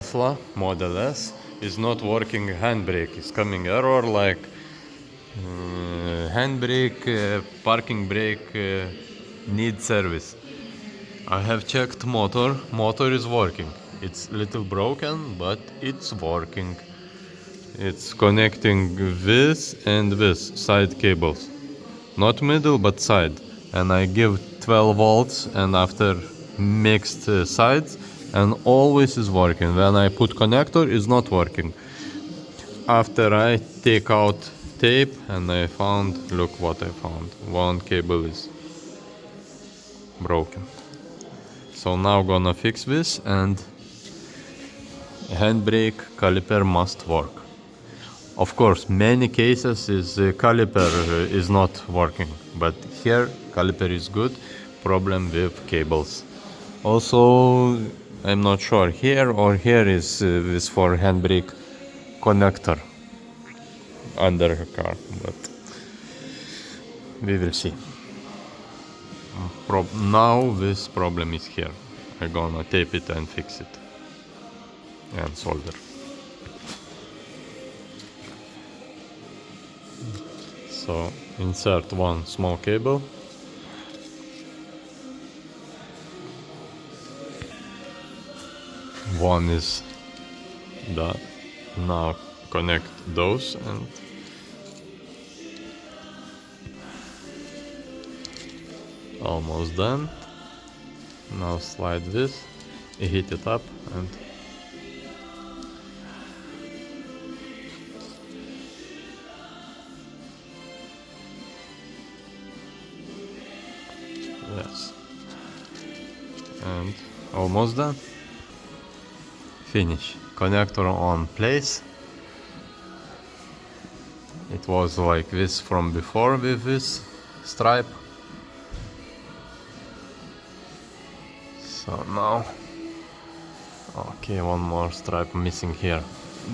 Tesla Model S is not working handbrake. It's coming error like handbrake, parking brake need service. I have checked motor. Motor is working. It's little broken, but it's working. It's connecting this and this side cables. Not middle, but side. And I give 12 volts and after mixed sides and always is working. When I put connector, it's not working. After I take out tape and I found, look what I found. One cable is broken. So now gonna fix this and handbrake caliper must work. Of course, many cases is caliper is not working, but here caliper is good. Problem with cables. Also, I'm not sure here or here is this for handbrake connector under her car, but we will see. Now this problem is here. I'm gonna tape it and fix it and solder. So insert one small cable. One is done. Now connect those and almost done. Now slide this, heat it up and yes, and almost done. Finish. Connector on place. It was like this from before with this stripe. So now, okay, one more stripe missing here.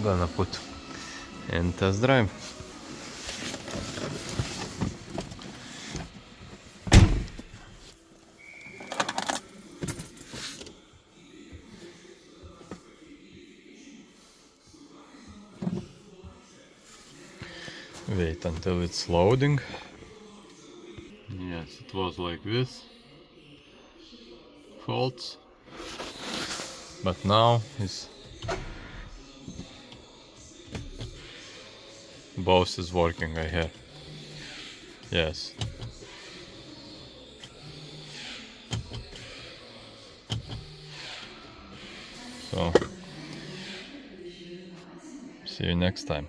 Gonna put and test drive. Wait until it's loading. Yes, it was like this. Faults. But now it's both is working, I hear. Yes. So see you next time.